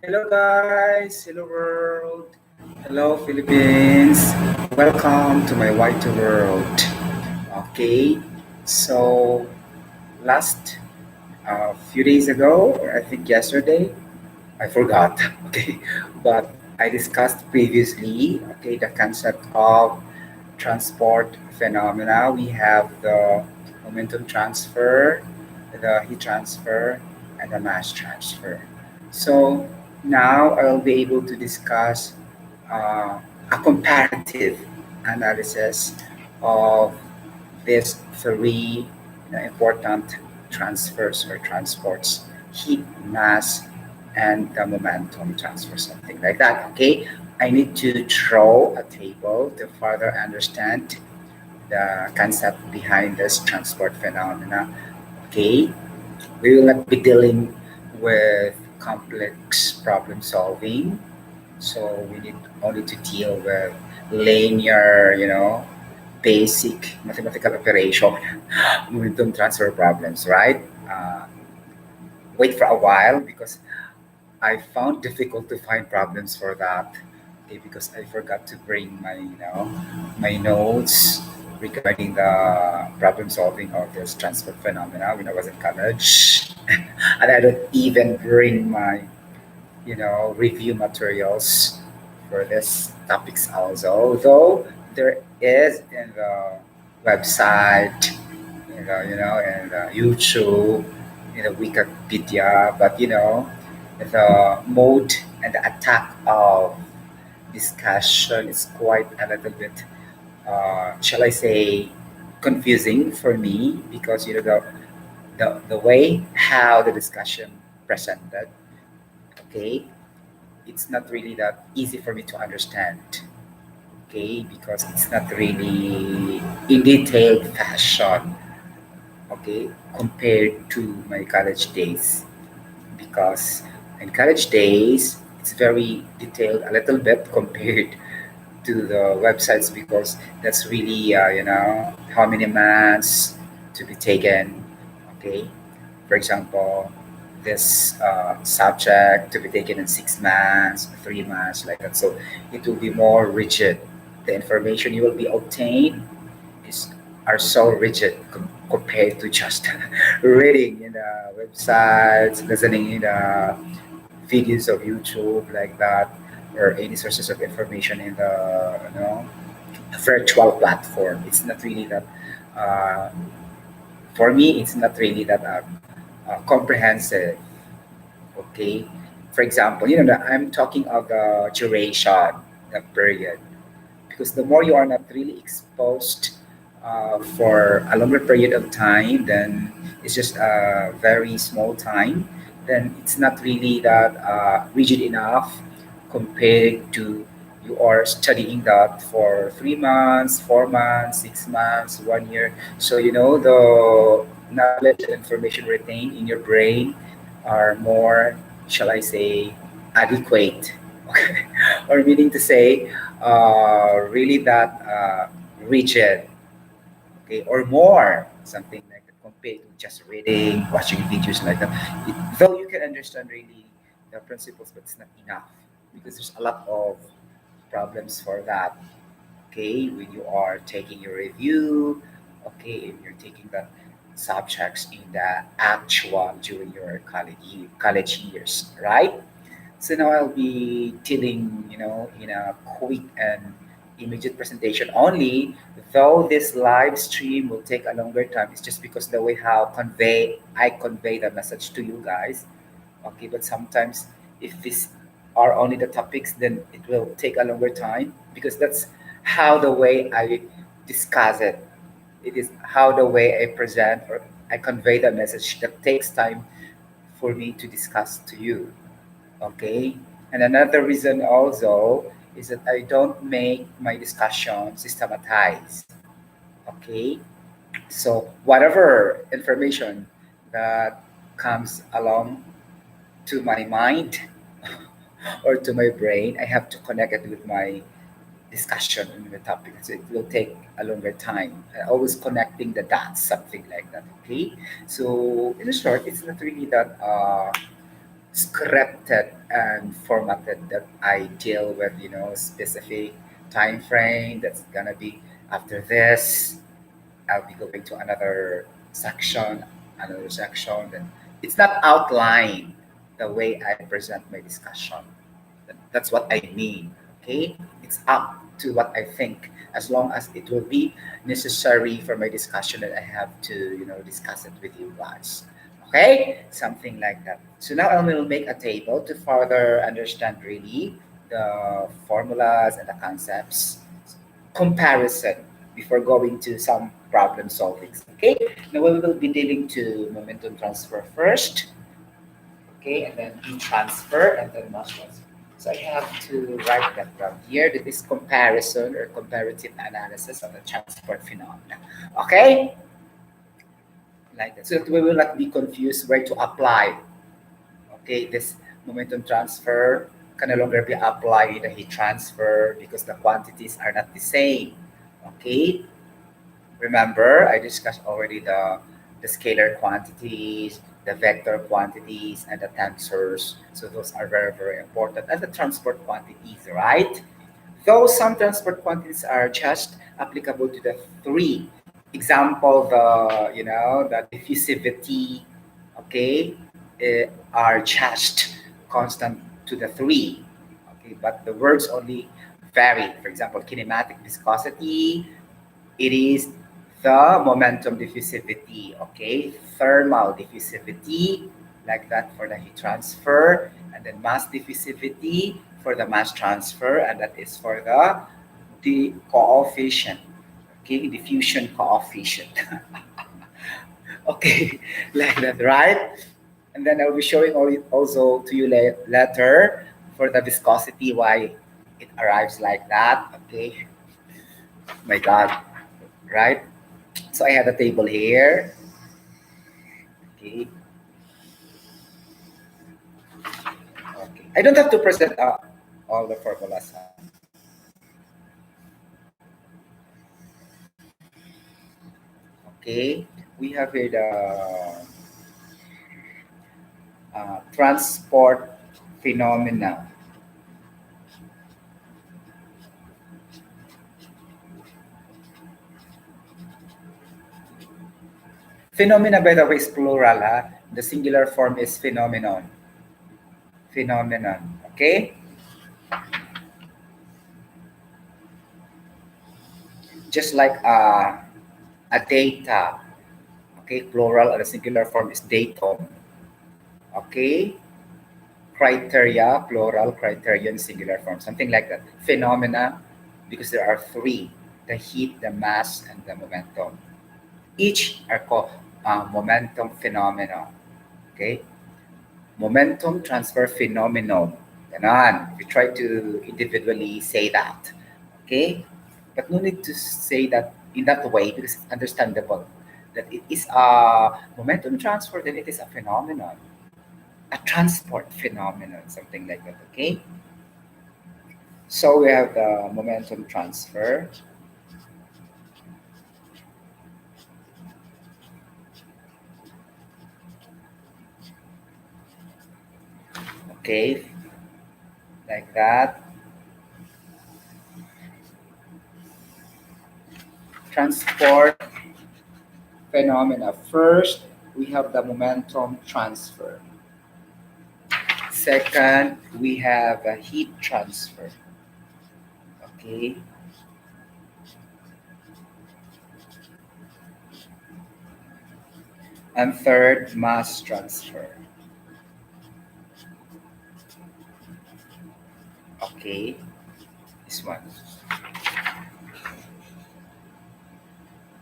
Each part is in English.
Hello guys, hello world, hello Philippines. Welcome to my white world. Okay, so last few days ago, or I think yesterday, I forgot. Okay, but I discussed previously. Okay, the concept of transport phenomena. We have the momentum transfer, the heat transfer, and the mass transfer. So now I'll be able to discuss a comparative analysis of these three important transfers or transports: heat, mass, and the momentum transfer, something like that. Okay, I need to draw a table to further understand the concept behind this transport phenomena. Okay, we will not be dealing with complex problem solving, so we need only to deal with linear, basic mathematical operation, momentum transfer problems, right? Wait for a while because I found difficult to find problems for that. Okay, because I forgot to bring my notes regarding the problem solving of this transport phenomena when I was in college, and I don't even bring my review materials for this topics also. Though there is in the website, in the YouTube, in the Wikipedia, but the mode and the attack of discussion is quite a little bit, shall I say, confusing for me because the way how the discussion presented, okay, it's not really that easy for me to understand, okay, because it's not really in detailed fashion, okay, compared to my college days. Because in college days, it's very detailed a little bit compared to the websites because that's really, how many months to be taken, okay. For example, this subject to be taken in 6 months, 3 months, like that. So it will be more rigid. The information you will be obtained is are so rigid compared to just reading in the websites, listening in the videos of YouTube like that, or any sources of information in the virtual platform. It's not really that. Uh, for me, it's not really that comprehensive. Okay, for example, I'm talking of the duration, the period, because the more you are not really exposed for a longer period of time, then it's just a very small time, then it's not really that rigid enough compared to you are studying that for 3 months, 4 months, 6 months, 1 year. So the knowledge and information retained in your brain are more, shall I say, adequate. Or meaning to say, really that rigid, okay, or more, something like that, compared to just reading, watching videos like that. Though you can understand really the principles, but it's not enough because there's a lot of problems for that. Okay, when you are taking your review, okay, and you're taking the subjects in the actual during your college years, right? So now I'll be dealing, in a quick and immediate presentation only. Though this live stream will take a longer time, it's just because the way how I convey the message to you guys. Okay, but sometimes if these are only the topics, then it will take a longer time because that's how the way I discuss it. It is how the way I present or I convey the message that takes time for me to discuss to you. Okay. And another reason also is that I don't make my discussion systematized. Okay. So whatever information that comes along to my mind or to my brain, I have to connect it with my discussion on the topic. So it will take a longer time. Always connecting the dots, something like that. Okay. So in short, it's not really that scripted and formatted that I deal with, specific time frame that's gonna be after this. I'll be going to another section. Then it's not outlined the way I present my discussion. That's what I mean. Okay, it's up to what I think. As long as it will be necessary for my discussion, that I have to, discuss it with you guys. Okay, something like that. So now I will make a table to further understand really the formulas and the concepts comparison before going to some problem solving. Okay, now we will be dealing to momentum transfer first. Okay, and then heat transfer and then mass transfer. So I have to write that down here. This is comparison or comparative analysis of the transport phenomena. Okay, like that. So that we will not be confused where to apply. Okay, this momentum transfer can no longer be applied in the heat transfer because the quantities are not the same. Okay, remember, I discussed already the scalar quantities, the vector quantities, and the tensors. So those are very, very important. And the transport quantities, right? Though some transport quantities are just applicable to the three. Example, the diffusivity, okay, are just constant to the three. Okay, but the words only vary. For example, kinematic viscosity, it is the momentum diffusivity, okay? Thermal diffusivity, like that for the heat transfer, and then mass diffusivity for the mass transfer, and that is for the coefficient, okay? Diffusion coefficient. Okay, like that, right? And then I'll be showing also to you later for the viscosity, why it arrives like that, okay? My God, right? So I have a table here. Okay. Okay. I don't have to present all the formulas. Okay. We have here the transport phenomena. Phenomena, by the way, is plural. The singular form is phenomenon. Phenomenon. Okay. Just like a data. Okay. Plural and the singular form is datum. Okay. Criteria, plural, criterion, singular form, something like that. Phenomena, because there are three: the heat, the mass, and the momentum. Each are called momentum phenomena. Okay? Momentum transfer phenomenon. Ganon. We try to individually say that. Okay? But no need to say that in that way because it's understandable that it is a momentum transfer, then it is a phenomenon, a transport phenomenon, something like that. Okay? So we have the momentum transfer. Okay, like that. Transport phenomena. First, we have the momentum transfer. Second, we have a heat transfer. Okay. And third, mass transfer. Okay, this one.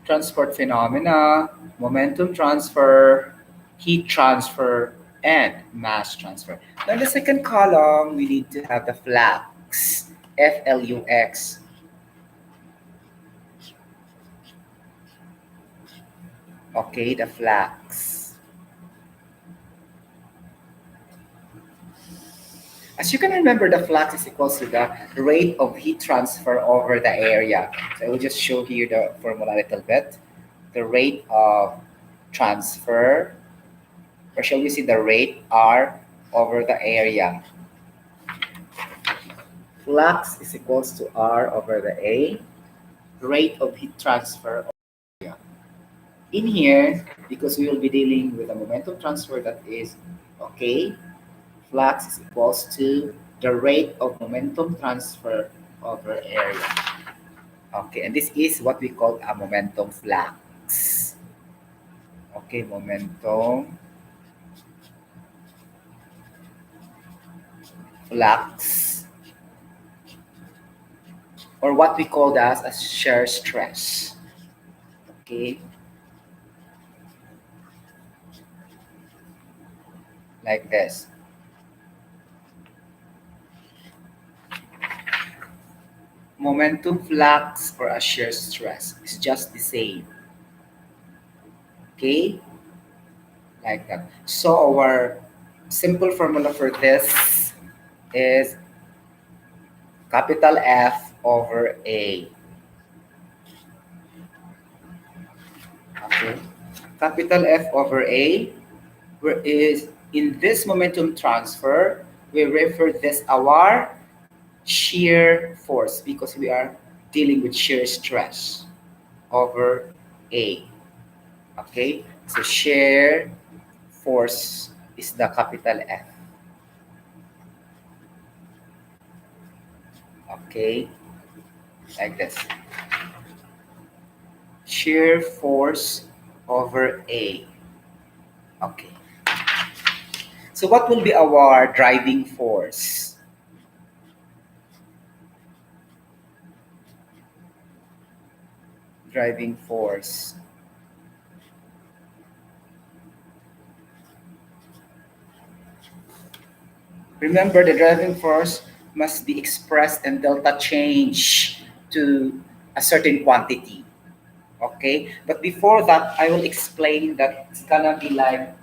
Transport phenomena, momentum transfer, heat transfer, and mass transfer. Now, in the second column, we need to have the flux, Flux. Okay, the flux. As you can remember, the flux is equals to the rate of heat transfer over the area. So I will just show here the formula a little bit. The rate of transfer, or shall we say the rate R over the area. Flux is equals to R over the A, rate of heat transfer. In here, because we will be dealing with a momentum transfer that is okay, flux is equals to the rate of momentum transfer over area. Okay, and this is what we call a momentum flux. Okay, momentum flux, or what we call that as shear stress. Okay, like this. Momentum flux or a shear stress is just the same. Okay, like that. So our simple formula for this is capital F over A. Okay, capital F over A, where is in this momentum transfer, we refer this our shear force because we are dealing with shear stress over A. Okay, so shear force is the capital F. Okay, like this. Shear force over A. Okay. So what will be our driving force? Driving force. Remember, the driving force must be expressed in delta change to a certain quantity. Okay, but before that, I will explain that it's gonna be like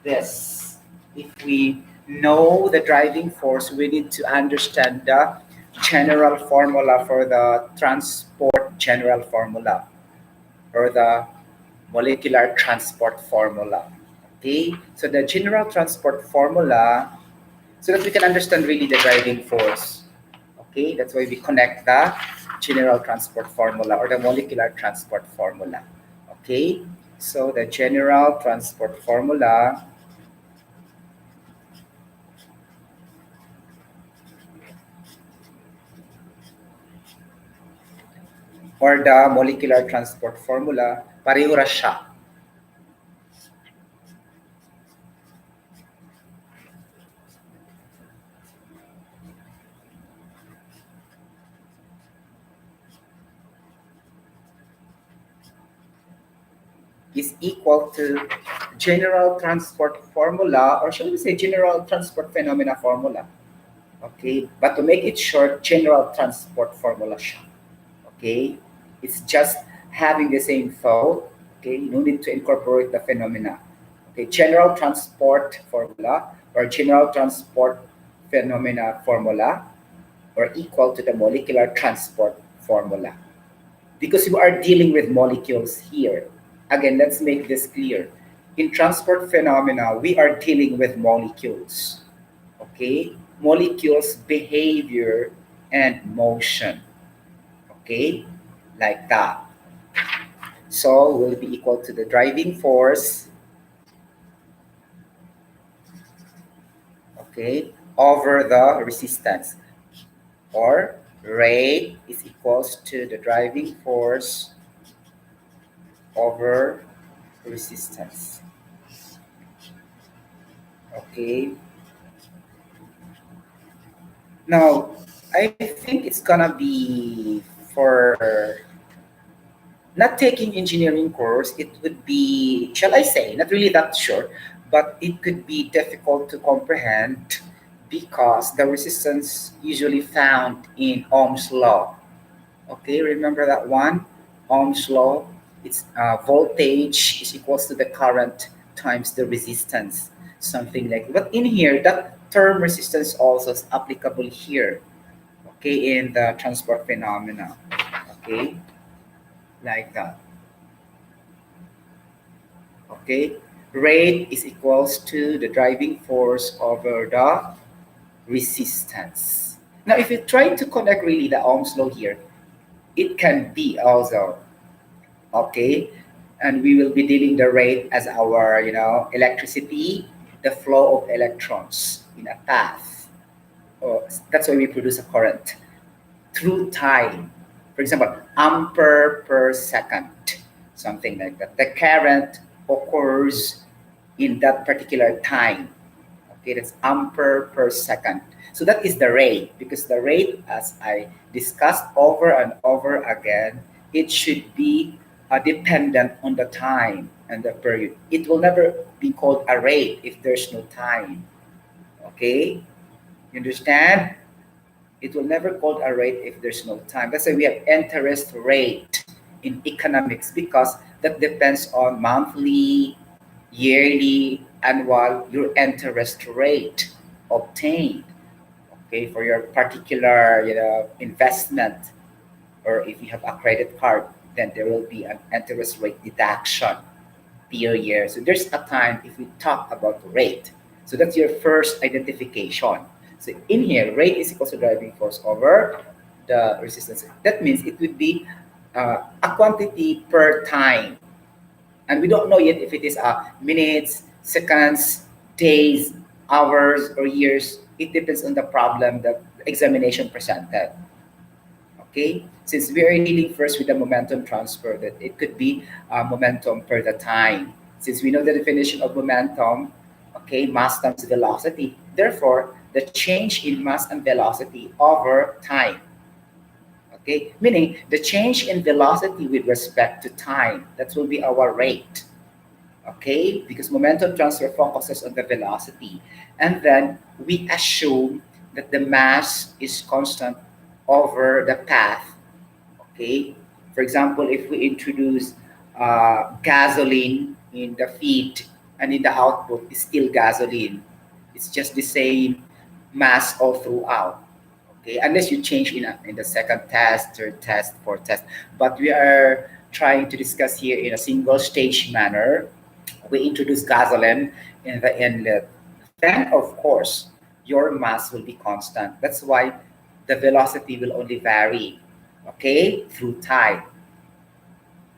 this. If we know the driving force, we need to understand the general formula for the transport general formula or the molecular transport formula. Okay, so the general transport formula, so that we can understand really the driving force. Okay, that's why we connect the general transport formula or the molecular transport formula. Okay, so the general transport formula or the molecular transport formula, pareho ra siya. Is equal to general transport formula, or shall we say general transport phenomena formula. Okay, but to make it short, general transport formula siya. Okay, it's just having the same thought. Okay, no need to incorporate the phenomena. Okay, general transport formula or general transport phenomena formula or equal to the molecular transport formula because you are dealing with molecules here. Again, let's make this clear. In transport phenomena, we are dealing with molecules. Okay, molecules behavior and motion. Okay, like that. So will be equal to the driving force, okay, over the resistance, or rate is equals to the driving force over resistance. Okay. Now, I think it's gonna be for not taking engineering course, it would be, shall I say, not really that sure, but it could be difficult to comprehend because the resistance usually found in Ohm's law. Okay, remember that one? Ohm's law. It's voltage is equals to the current times the resistance, something like. But in here, that term resistance also is applicable here. Okay, in the transport phenomena. Okay, like that. Okay, Rate is equals to the driving force over the resistance. Now, if you try to connect really the Ohm's law here, it can be also, okay, and we will be dealing the rate as our, electricity, the flow of electrons in a path. That's why we produce a current through time. For example, ampere per second, something like that. The current occurs in that particular time. Okay, that's ampere per second. So that is the rate, because the rate, as I discussed over and over again, it should be dependent on the time and the period. It will never be called a rate if there's no time. Okay, you understand? It will never called a rate if there's no time. That's why we have interest rate in economics, because that depends on monthly, yearly, annual, your interest rate obtained, okay, for your particular, investment. Or if you have a credit card, then there will be an interest rate deduction per year. So there's a time if we talk about rate. So that's your first identification. So in here, rate is equal to driving force over the resistance. That means it would be a quantity per time. And we don't know yet if it is minutes, seconds, days, hours, or years. It depends on the problem the examination presented. Okay, since we are dealing first with the momentum transfer, that it could be momentum per the time. Since we know the definition of momentum, okay, mass times velocity. Therefore, the change in mass and velocity over time. Okay, meaning the change in velocity with respect to time. That will be our rate. Okay, because momentum transfer focuses on the velocity, and then we assume that the mass is constant over the path. Okay, for example, if we introduce gasoline in the feed and in the output is still gasoline, it's just the same mass all throughout. Okay, unless you change in the second test, third test, fourth test. But we are trying to discuss here in a single stage manner. We introduce gasoline in the inlet. Then, of course, your mass will be constant. That's why the velocity will only vary, okay, through time.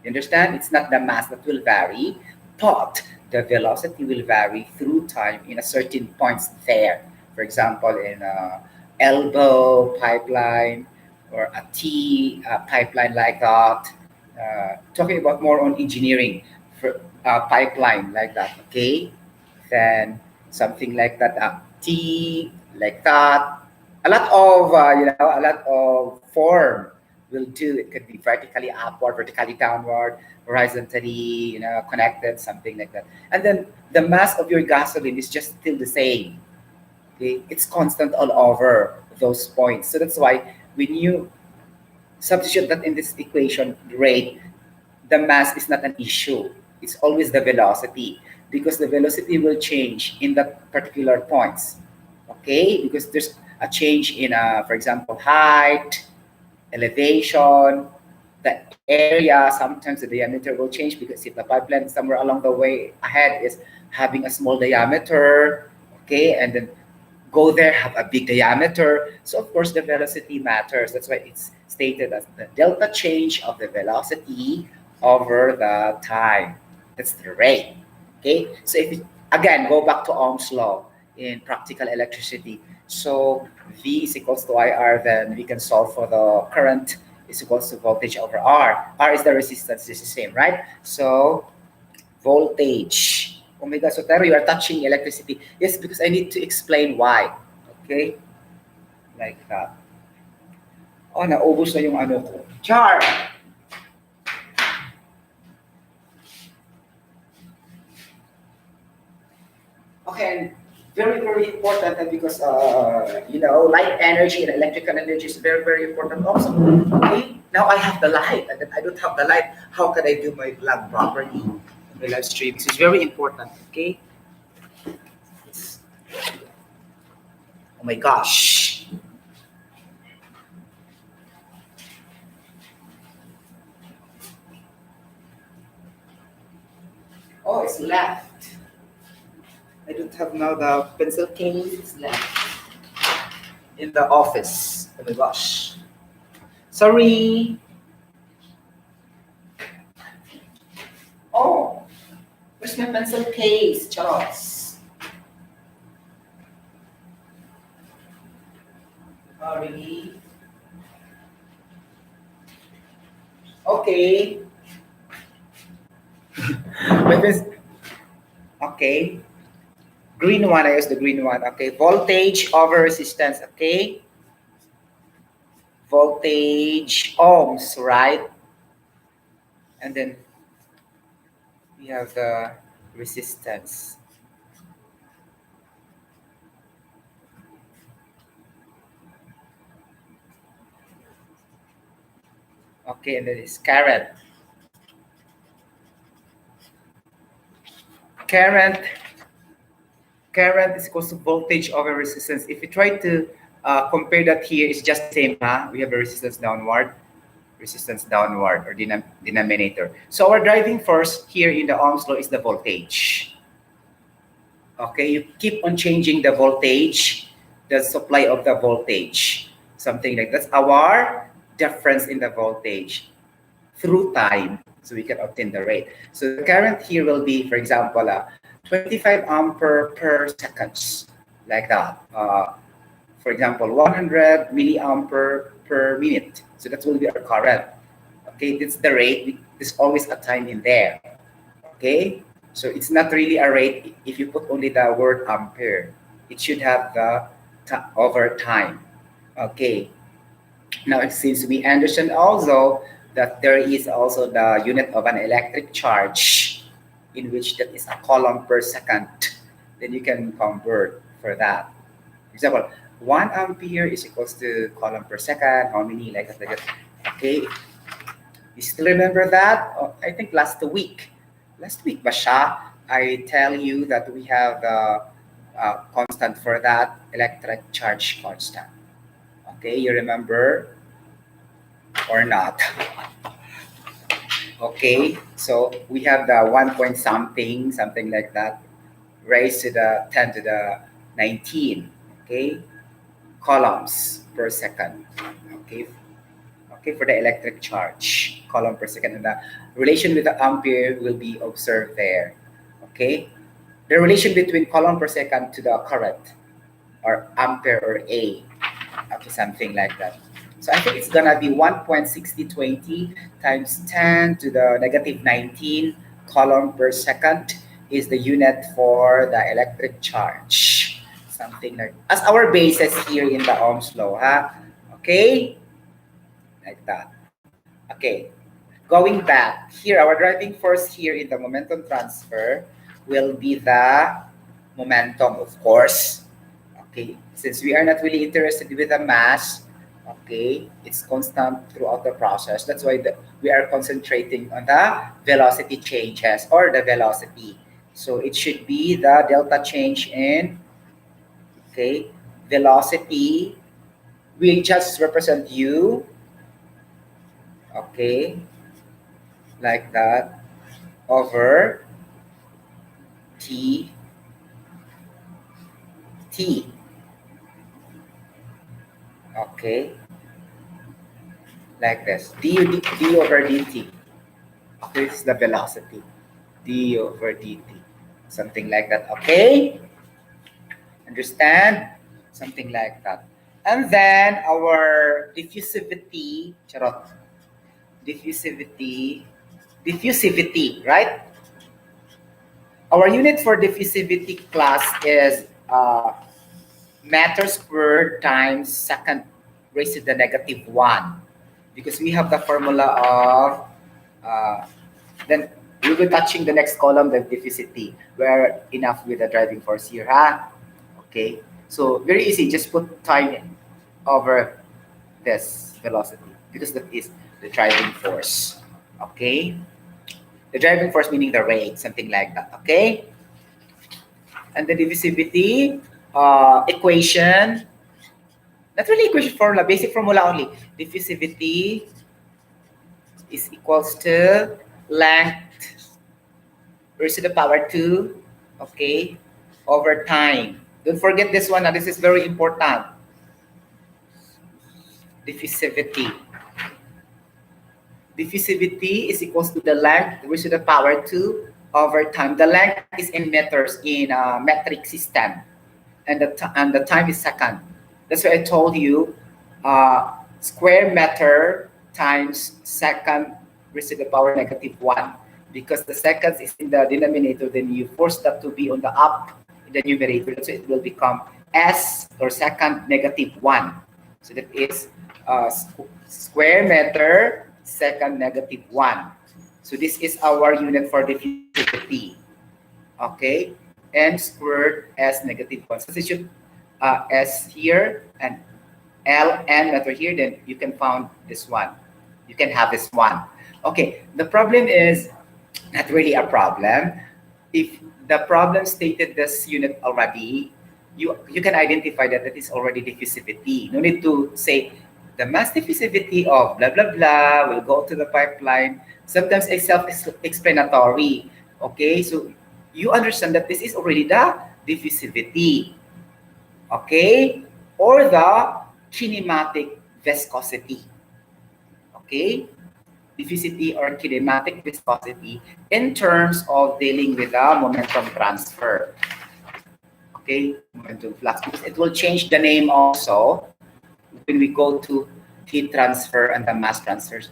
You understand? It's not the mass that will vary, but the velocity will vary through time in a certain points there. For example, in a elbow pipeline or a T pipeline like that. Talking about more on engineering for pipeline like that. Okay, then something like that. T like that. A lot of form will do. It could be vertically upward, vertically downward, horizontally, connected, something like that. And then the mass of your gasoline is just still the same. Okay, it's constant all over those points. So that's why when you substitute that in this equation rate, the mass is not an issue. It's always the velocity, because the velocity will change in that particular points. Okay, because there's a change in, for example, height, elevation, the area. Sometimes the diameter will change, because if the pipeline somewhere along the way ahead is having a small diameter, okay, and then go there have a big diameter. So of course the velocity matters. That's why it's stated as the delta change of the velocity over the time. That's the rate. Okay. So if you, again, go back to Ohm's law in practical electricity. So V is equals to IR, then we can solve for the current is equals to voltage over R. R is the resistance. This is the same, right? So voltage. Oh my God, Sotero, you are touching electricity. Yes, because I need to explain why. Okay? Like that. Oh, naubos na yung ano ko. Char! Okay, and very, very important, and because, light energy and electrical energy is very, very important also. Okay? Now I have the light, and then I don't have the light. How can I do my vlog properly? My live stream. This is very important. Okay? Oh my gosh. Oh, it's left. I don't have now the pencil case. It's left in the office. Oh my gosh. Sorry. Oh, where's my pencil case, Charles? Oh, really? Okay. But this, okay. Green one, I use the green one. Okay. Voltage over resistance. Okay. Voltage ohms, right? And then we have the resistance. Okay, and then it's current. Current current is equals to voltage over resistance. If you try to compare that here, it's just the same. Huh? We have a resistance downward or denominator. So our driving force here in the Ohm's law is the voltage. Okay, you keep on changing the voltage, the supply of the voltage, something like that's our difference in the voltage through time, so we can obtain the rate. So the current here will be, for example, 25 ampere per seconds, like that. For example, 100 milliampere per minute. So that will be our current. Okay, that's the rate. There's always a time in there. Okay, so it's not really a rate if you put only the word ampere. It should have the over time. Okay, now since we understand also that there is also the unit of an electric charge in which that is a coulomb per second, then you can convert for that. For example, 1 ampere is equals to coulomb per second. How many like that? Okay, you still remember that? Oh, I think last week, Basha, I tell you that we have the constant for that electric charge constant. Okay, you remember or not? Okay, so we have the 1 point something, something like that, raised to the 10 to the 19, okay, coulombs per second, okay, okay, for the electric charge, coulomb per second, and the relation with the ampere will be observed there, okay. The relation between coulomb per second to the current, or ampere or A, okay, something like that. So I think it's gonna be 1.6020 times 10 to the negative 19 coulomb per second is the unit for the electric charge. Something like as our basis here in the Ohm's law, huh? Okay, like that. Okay, going back here, our driving force here in the momentum transfer will be the momentum, of course. Okay, since we are not really interested with the mass, okay, it's constant throughout the process. That's why we are concentrating on the velocity changes or the velocity. So it should be the delta change in, okay, velocity. We just represent u, okay, like that, over t, t, okay, like this, d over dt. Okay, this is the velocity. D over dt. Something like that. Okay? Understand? Something like that. And then our diffusivity, charot. Diffusivity, diffusivity, right? Our unit for diffusivity class is meters squared times second raised to the negative 1. Because we have the formula of then we will be touching the next column, the diffusivity. We're enough with the driving force here, huh? Okay. So very easy. Just put time over this velocity because that is the driving force. Okay. The driving force meaning the rate, something like that. Okay. And the diffusivity equation. Not really equation formula, basic formula only. Diffusivity is equals to length raised to the power 2, okay, over time. Don't forget this one. This is very important. Diffusivity. Diffusivity is equals to the length raised to the power 2 over time. The length is in meters in a metric system, and the time is second. That's why I told you square meter times second raised to the power -1. Because the seconds is in the denominator, then you force that to be on the up in the numerator. So it will become s or second -1. So that is square meter second -1. So this is our unit for diffusivity. Okay, n squared s -1. Substitute s here and ln meter here, then you can find this one. You can have this one. Okay, the problem is not really a problem. If the problem stated this unit already, you can identify that it is already diffusivity. No need to say the mass diffusivity of blah blah blah will go to the pipeline. Sometimes it's self-explanatory. Okay, so you understand that this is already the diffusivity. Okay, or the kinematic viscosity. Okay, diffusivity or kinematic viscosity in terms of dealing with the momentum transfer. Okay, momentum flux, because it will change the name also when we go to heat transfer and the mass transfers.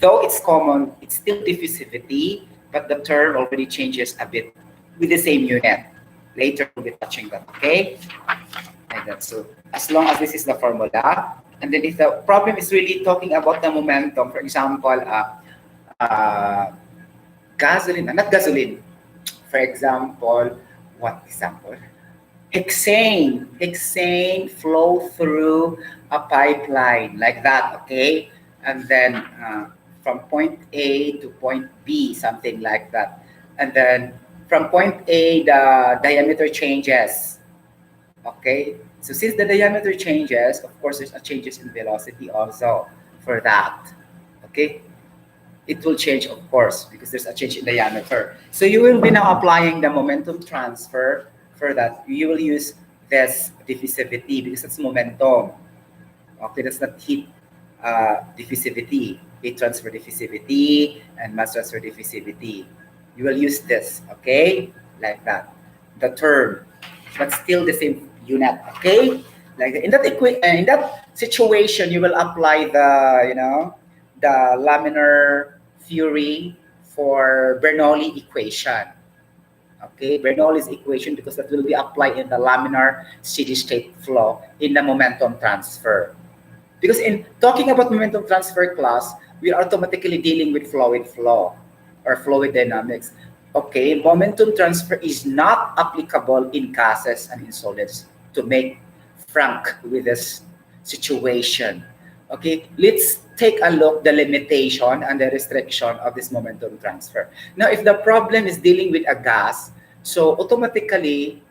Though it's common, it's still diffusivity, but the term already changes a bit with the same unit. Later we'll be touching that, okay? Like that. So as long as this is the formula, and then if the problem is really talking about the momentum, for example, gasoline, not gasoline, for example, what example? Hexane flow through a pipeline like that, okay? And then from point A to point B, something like that. And then from point A, the diameter changes, okay? So since the diameter changes, of course, there's a changes in velocity also for that, okay? It will change, of course, because there's a change in diameter. So you will be now applying the momentum transfer. For that, you will use this diffusivity because it's momentum. Okay, that's not heat diffusivity, heat transfer diffusivity, and mass transfer diffusivity. You will use this, okay, like that. The term, but still the same unit, okay. Like in that situation, you will apply the laminar theory for Bernoulli equation. Okay, Bernoulli's equation, because that will be applied in the laminar steady state flow in the momentum transfer. Because in talking about momentum transfer class, we are automatically dealing with fluid flow or fluid dynamics. Okay, momentum transfer is not applicable in gases and in solids, to make frank with this situation. Okay, let's take a look the limitation and the restriction of this momentum transfer. Now, if the problem is dealing with a gas, so automatically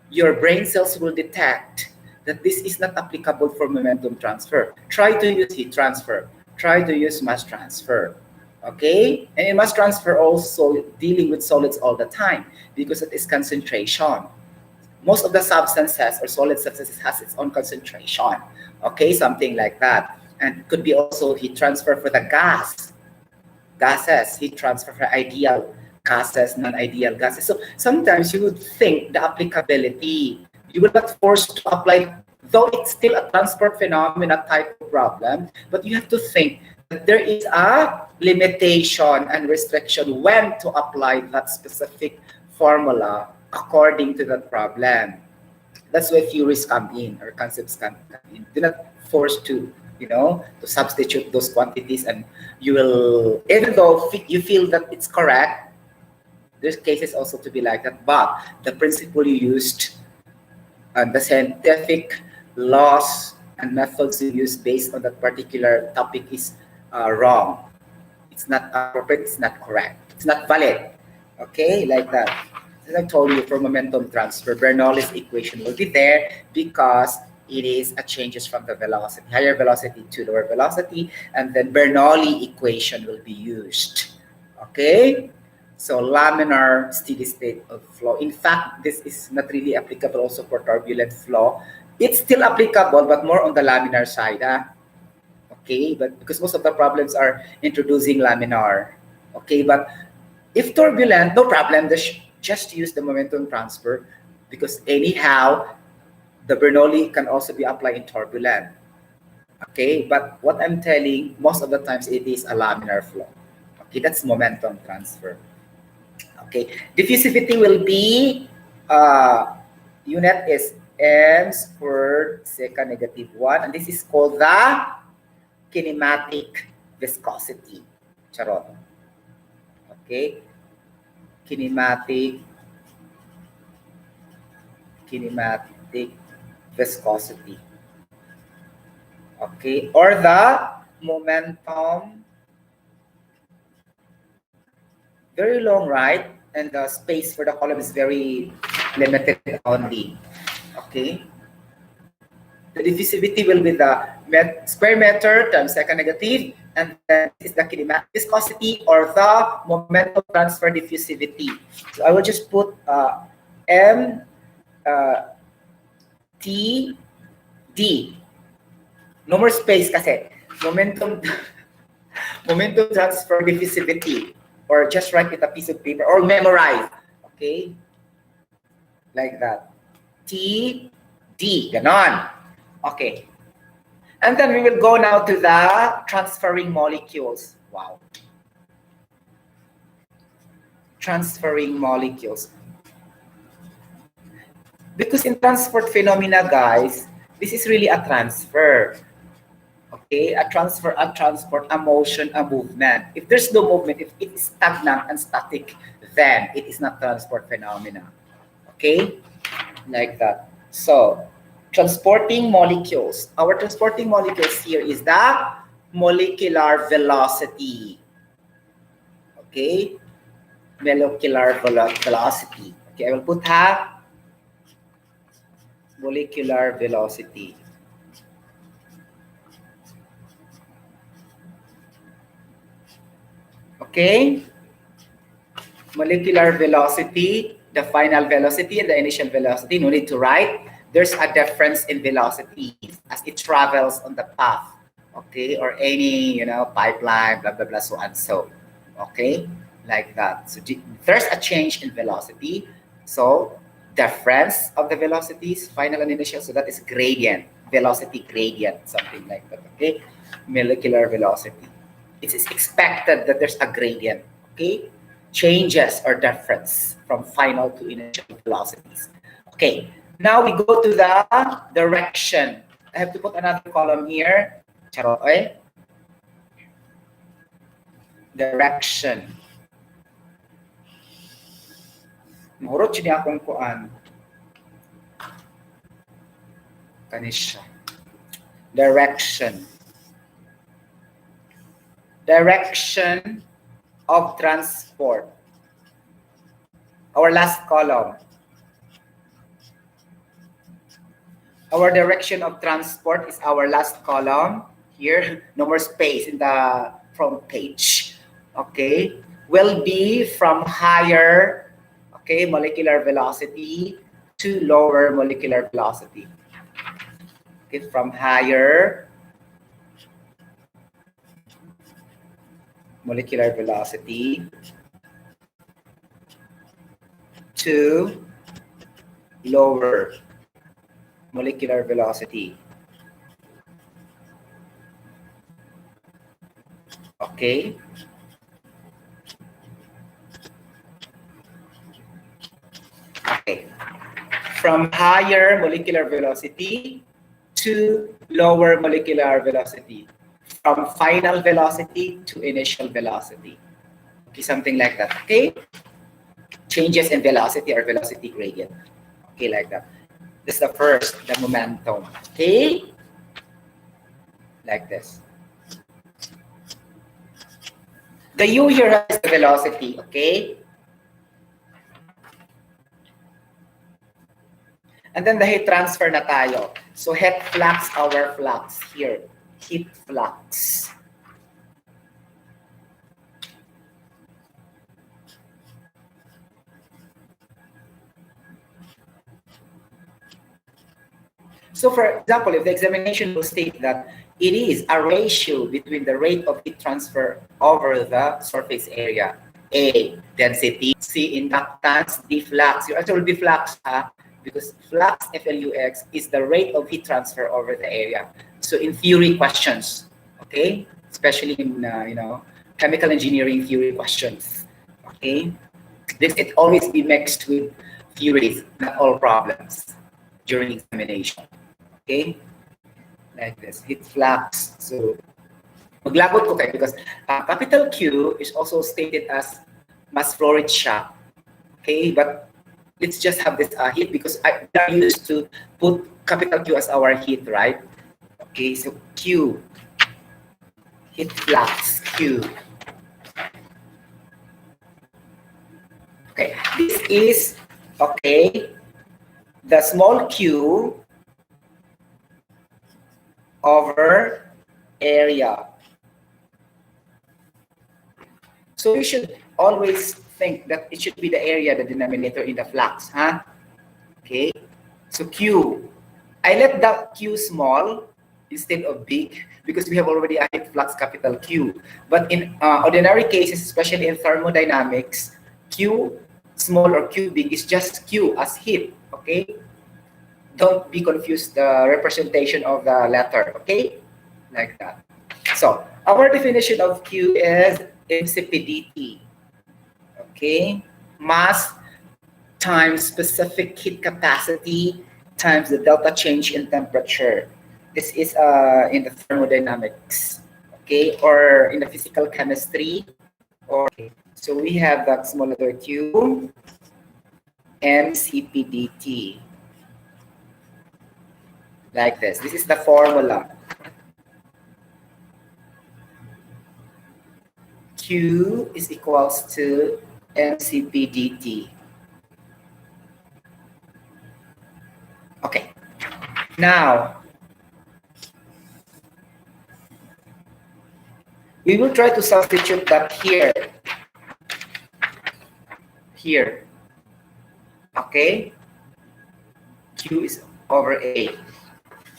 your brain cells will detect that this is not applicable for momentum transfer. Try to use heat transfer. Try to use mass transfer. Okay? And in mass transfer also dealing with solids all the time because it is concentration. Most of the substances or solid substances has its own concentration. Okay, something like that. And it could be also heat transfer for the gases, heat transfer for ideal gases, non-ideal gases. So sometimes you would think the applicability, you will not force to apply, though it's still a transport phenomena type of problem, but you have to think that there is a limitation and restriction when to apply that specific formula according to that problem. That's where theories come in or concepts come in. Do not force to to substitute those quantities, and you will, even though you feel that it's correct, there's cases also to be like that, but the principle you used and the scientific laws and methods you use based on that particular topic is wrong. It's not appropriate, it's not correct, it's not valid. Okay, like that. As I told you, for momentum transfer, Bernoulli's equation will be there because it is a changes from the velocity, higher velocity to lower velocity, and then Bernoulli equation will be used. Okay, So laminar steady state of flow. In fact, this is not really applicable also for turbulent flow. It's still applicable, but more on the laminar side. Okay, but because most of the problems are introducing laminar. Okay, but if turbulent, no problem. Just use the momentum transfer because anyhow, the Bernoulli can also be applied in turbulent. Okay, but what I'm telling, most of the times it is a laminar flow. Okay, that's momentum transfer. Okay, diffusivity will be unit is m squared secant negative 1, and this is called the kinematic viscosity. Charot. Okay, kinematic viscosity. Okay, or the momentum, very long, right? And the space for the column is very limited only. Okay, the diffusivity will be the square meter times secant negative, and then this is the kinematic viscosity or the momentum transfer diffusivity. So I will just put m t d. No more space kasi. Momentum transfer diffusivity, or just write it a piece of paper or memorize. Okay, like that. T D, ganon. Okay. And then we will go now to the transferring molecules. Wow. Transferring molecules. Because in transport phenomena, guys, this is really a transfer. Okay, a transfer, a transport, a motion, a movement. If there's no movement, if it is stagnant and static, then it is not transport phenomena. Okay, like that. So, transporting molecules. Our transporting molecules here is the molecular velocity. Okay, molecular velocity. Okay, I will put molecular velocity. Okay, molecular velocity, the final velocity and the initial velocity, no need to write. There's a difference in velocities as it travels on the path, okay, or any, pipeline, blah, blah, blah, so and so, okay, like that. So there's a change in velocity. So difference of the velocities, final and initial, so that is gradient, velocity gradient, something like that, okay, molecular velocity. It is expected that there's a gradient, okay? Changes or difference from final to initial velocities. Okay, now we go to the direction. I have to put another column here. Charot, eh? Direction. Mahurot siya akong kuan. Kanisha. Direction. Direction of transport. Our last column. Our direction of transport is our last column. Here, no more space in the front page. Okay, will be from higher, okay, molecular velocity to lower molecular velocity. Okay, from higher molecular velocity to lower molecular velocity. Okay. Okay. From higher molecular velocity to lower molecular velocity. From final velocity to initial velocity. Okay, something like that. Okay. Changes in velocity or velocity gradient. Okay, like that. This is the first, the momentum. Okay. Like this. The U here has the velocity, okay? And then the heat transfer na tayo. So heat flux, our flux here. Heat flux. So for example, if the examination will state that it is a ratio between the rate of heat transfer over the surface area, A, density, C, inductance, D, flux. Your answer will be flux, because flux, FLUX, is the rate of heat transfer over the area. So in theory questions, okay, especially in chemical engineering theory questions, okay, it always be mixed with theories, not all problems during examination. Okay, like this, heat flux. So maglabot ko kayo because capital Q is also stated as mass flow rate shock. Okay, but let's just have this heat because we are used to put capital Q as our heat, right? Okay, so Q, heat flux, Q. Okay, this is, okay, the small q over area. So you should always think that it should be the area, the denominator in the flux, huh? Okay, so Q. I let the Q small instead of big because we have already a heat flux capital Q. But in ordinary cases, especially in thermodynamics, Q small or Q big is just Q as heat, okay? Don't be confused the representation of the letter, okay? Like that. So our definition of Q is insipidity, okay? Mass times specific heat capacity times the delta change in temperature. This is in the thermodynamics, okay? Or in the physical chemistry. Or so we have that small letter Q, MCPDT. Like this. This is the formula. Q is equals to MCPDT. Okay. Now, we will try to substitute that here. Here. Okay. Q is over A.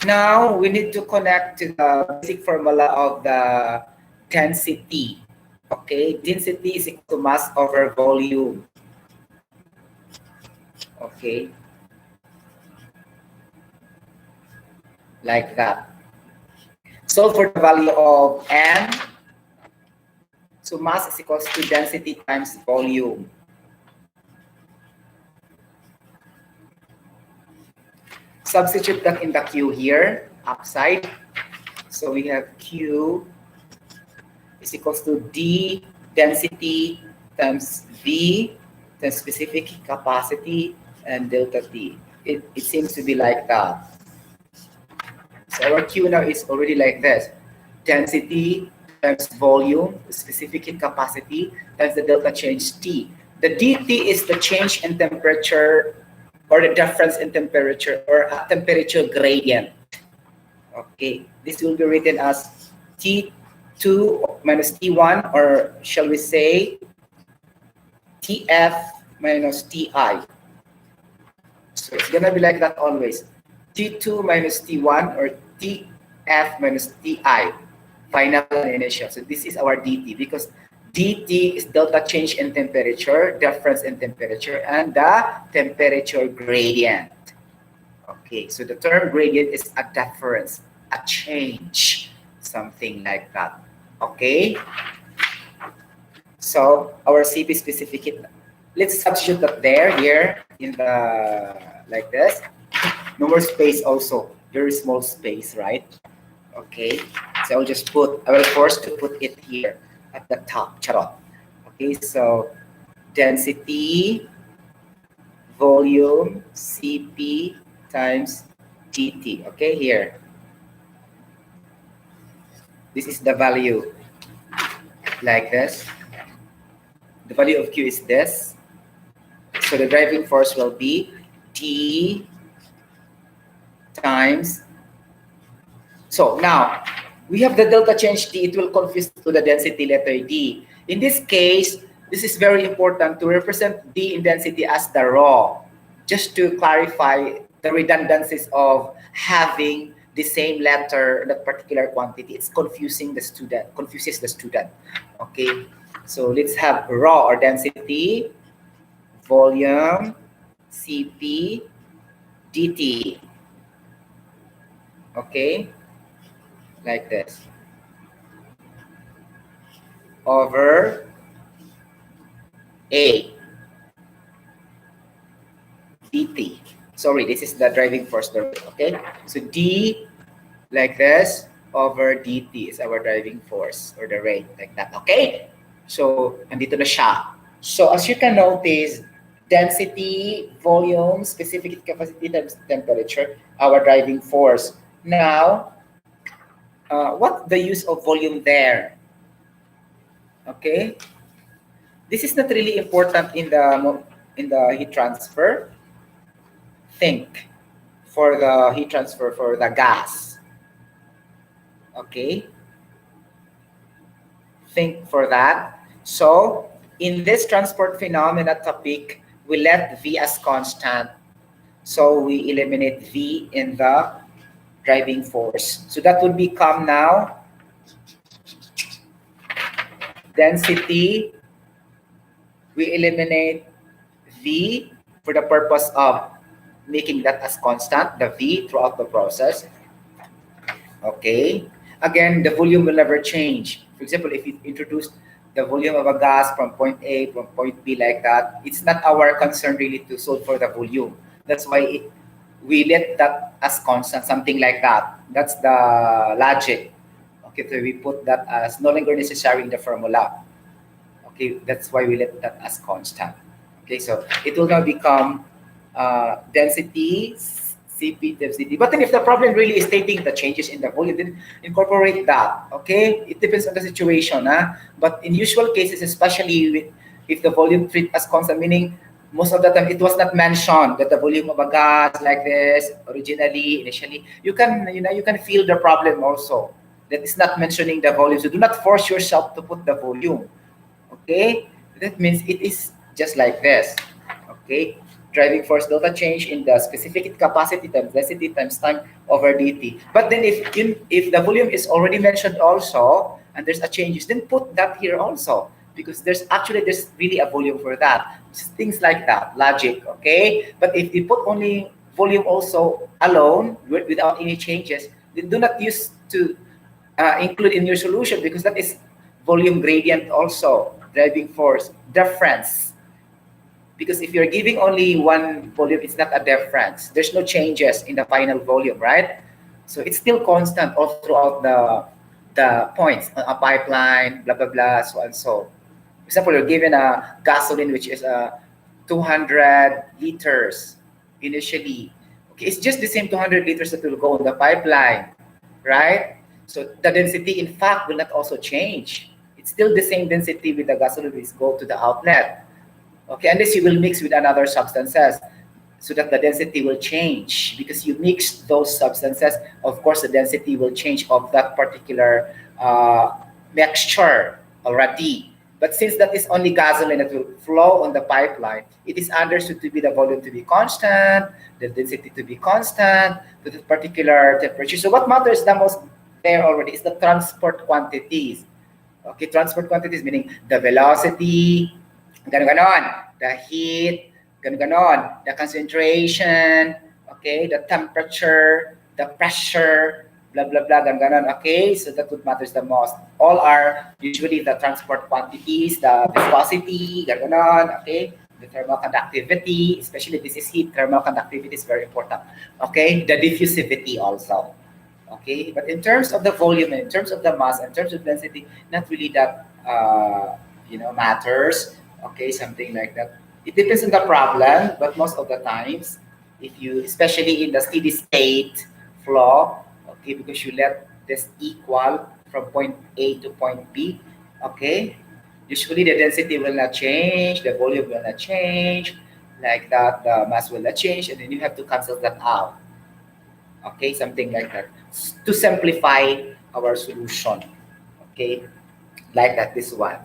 Now, we need to connect to the basic formula of the density. Okay, density is equal to mass over volume. Okay, like that. So for the value of N, so mass is equals to density times volume. Substitute that in the Q here, upside. So we have Q is equals to D density times V times specific capacity and delta T. It seems to be like that. So our Q now is already like this. Density times volume, specific heat capacity times the delta change T. The dT is the change in temperature or the difference in temperature or a temperature gradient. Okay, this will be written as T2 minus T1, or shall we say TF minus TI. So it's gonna be like that always. T2 minus T1 or TF minus TI, final and initial. So this is our DT because DT is delta change in temperature, difference in temperature, and the temperature gradient. Okay, so the term gradient is a difference, a change, something like that. Okay, so our CP specific heat, let's substitute that there, here, in the, like this. No more space also, very small space, right? Okay, so I'll just put, I will force to put it here at the top, charot. Okay, so density, volume, CP times GT, okay, here. This is the value, like this. The value of Q is this. So the driving force will be T times. So now, we have the delta change D. It will confuse to the density letter D. In this case, this is very important to represent D in density as the rho. Just to clarify, the redundancies of having the same letter in that particular quantity. It's confuses the student. Okay, so let's have raw or density, volume, Cp, dt. Okay, like this. Over A dt. Sorry, this is the driving force. Okay, so D like this over dt is our driving force or the rate like that. Okay, so andito na siya. So as you can notice, density, volume, specific capacity times temperature, our driving force. Now, what the use of volume there? Okay, this is not really important in the heat transfer. Think for the heat transfer for the gas. Okay, think for that. So in this transport phenomena topic, we let V as constant. So we eliminate V in the driving force. So that would become now density. We eliminate V for the purpose of making that as constant, the V throughout the process. Okay. Again, the volume will never change. For example, if you introduce the volume of a gas from point A from point B like that, it's not our concern really to solve for the volume. That's why we let that as constant, something like that. That's the logic. Okay, so we put that as no longer necessary in the formula. Okay, that's why we let that as constant. Okay, so it will now become density, Cp times dt. But then if the problem really is stating the changes in the volume, then incorporate that. Okay, it depends on the situation. But in usual cases, especially if the volume treat as constant, meaning most of the time it was not mentioned that the volume of a gas like this initially, you can feel the problem also. That is not mentioning the volume. So do not force yourself to put the volume. Okay, that means it is just like this. Okay, driving force delta change in the specific capacity times density times time over dt. But then if the volume is already mentioned also and there's a changes, then put that here also, because there's really a volume for that. Just things like that, logic. Okay, but if you put only volume also alone without any changes, then do not use to include in your solution, because that is volume gradient also, driving force difference. Because if you're giving only one volume, it's not a difference. There's no changes in the final volume, right? So it's still constant all throughout the points, a pipeline, blah, blah, blah, so and so. For example, you're given a gasoline, which is 200 liters initially. Okay, it's just the same 200 liters that will go in the pipeline, right? So the density, in fact, will not also change. It's still the same density with the gasoline which go to the outlet. Okay, unless you will mix with another substances, so that the density will change. Because you mix those substances, of course, the density will change of that particular mixture already. But since that is only gasoline that will flow on the pipeline, it is understood to be the volume to be constant, the density to be constant, to the particular temperature. So what matters the most there already is the transport quantities. Okay, transport quantities meaning the velocity, ganon, the heat, ganon, the concentration, okay, the temperature, the pressure, blah, blah, blah, ganon, okay? So that what matters the most. All are usually the transport quantities, the viscosity, ganon, okay? The thermal conductivity, especially this is heat, thermal conductivity is very important, okay? The diffusivity also. Okay, but in terms of the volume, in terms of the mass, in terms of density, not really that matters. Okay, something like that. It depends on the problem, but most of the times, if you, especially in the steady state flow, okay, because you let this equal from point A to point B, okay, usually the density will not change, the volume will not change, like that, the mass will not change, and then you have to cancel that out. Okay, something like that, to simplify our solution. Okay, like that, this one.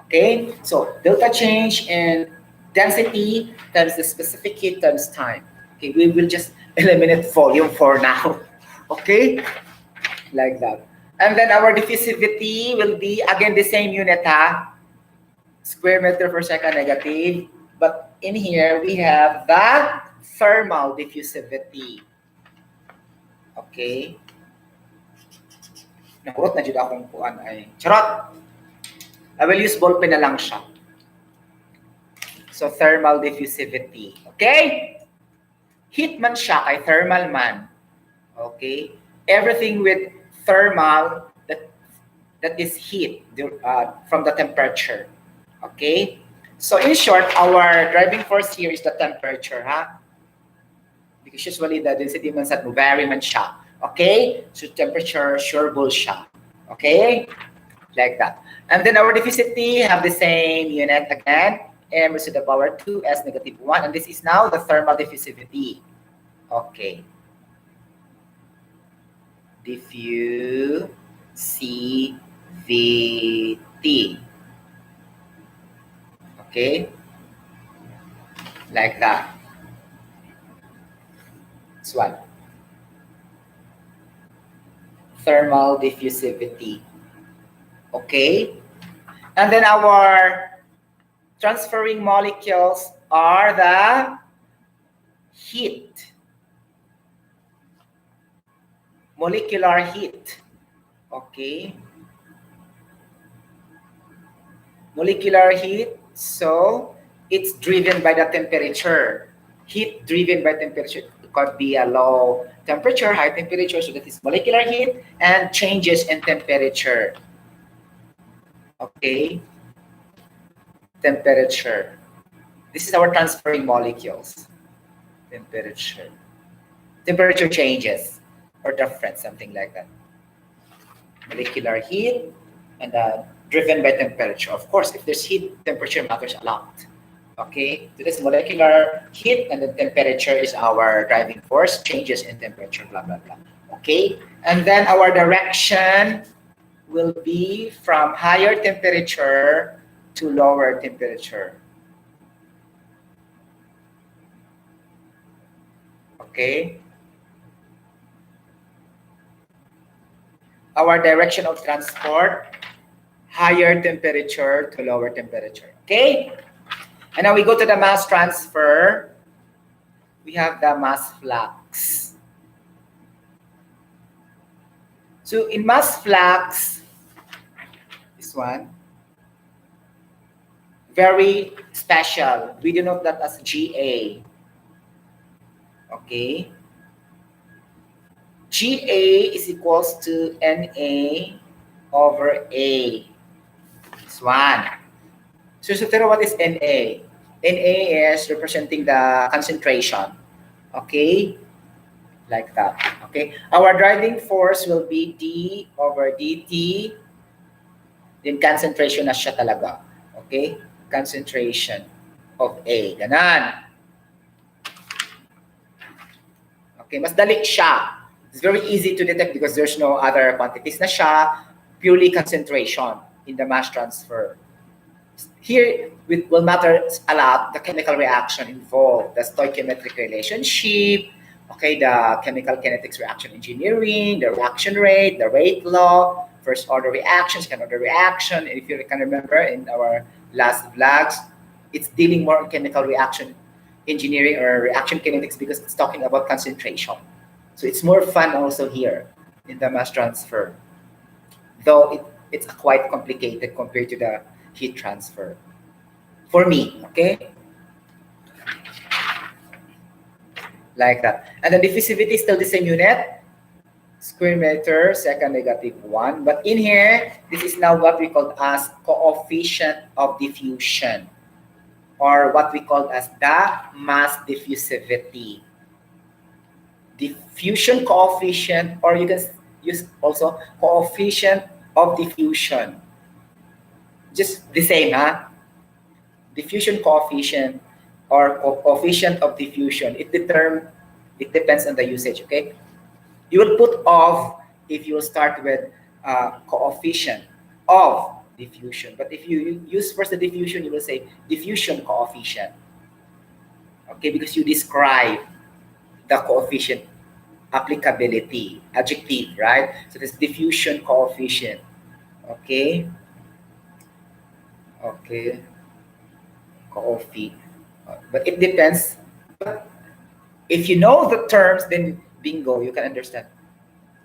Okay, so delta change in density times the specific heat times time. Okay, we will just eliminate volume for now. Okay, like that. And then our diffusivity will be again the same unit, square meter per second negative. But in here we have the thermal diffusivity. Okay. Nakurot na jud akong kuan ay. Charot. I will use ballpen na lang siya. So thermal diffusivity. Okay? Heat man siya kay thermal man. Okay? Everything with thermal that is heat from the temperature. Okay? So in short, our driving force here is the temperature, because usually the density man sa vary man siya. Okay? So temperature sureable siya. Okay? Like that. And then our diffusivity have the same unit again, m raised to the power 2 s negative 1. And this is now the thermal diffusivity. Okay. Diffusivity. Okay. Like that. This one. Thermal diffusivity. Okay. And then our transferring molecules are the heat. Molecular heat. Okay. Molecular heat, so it's driven by the temperature. Heat driven by temperature. It could be a low temperature, high temperature, so that is molecular heat, and changes in temperature. Okay. Temperature. This is our transferring molecules. Temperature. Temperature changes or different, something like that. Molecular heat and driven by temperature. Of course, if there's heat, temperature matters a lot. Okay, so this molecular heat and the temperature is our driving force, changes in temperature, blah, blah, blah. Okay, and then our direction will be from higher temperature to lower temperature. Okay. Our direction of transport, higher temperature to lower temperature. Okay? And now we go to the mass transfer. We have the mass flux. So in mass flux, this one, very special. We denote that as GA. Okay? GA is equals to NA over A. This one. So Sotero, what is NA? NA is representing the concentration. Okay? Like that. Okay? Our driving force will be D over dt. Then concentration na siya talaga. Okay? Concentration of A. Ganon. Okay, mas dali siya. It's very easy to detect because there's no other quantities na siya. Purely concentration in the mass transfer. Here, it will matter a lot the chemical reaction involved, the stoichiometric relationship, okay, the chemical kinetics reaction engineering, the reaction rate, the rate law, first order reaction, second order reaction. And if you can remember in our last vlogs, it's dealing more on chemical reaction engineering or reaction kinetics because it's talking about concentration. So it's more fun also here in the mass transfer, though it's quite complicated compared to the heat transfer. For me, okay? Like that. And the diffusivity is still the same unit, square meter second negative 1. But in here, this is now what we call as coefficient of diffusion, or what we call as the mass diffusivity. Diffusion coefficient, or you can use also coefficient of diffusion. Just the same, diffusion coefficient or coefficient of diffusion. It depends on the usage, okay? You will put off if you start with coefficient of diffusion. But if you use first the diffusion, you will say diffusion coefficient. Okay, because you describe the coefficient applicability, adjective, right? So this diffusion coefficient, okay? Okay, coffee. But it depends. But if you know the terms, then bingo, you can understand.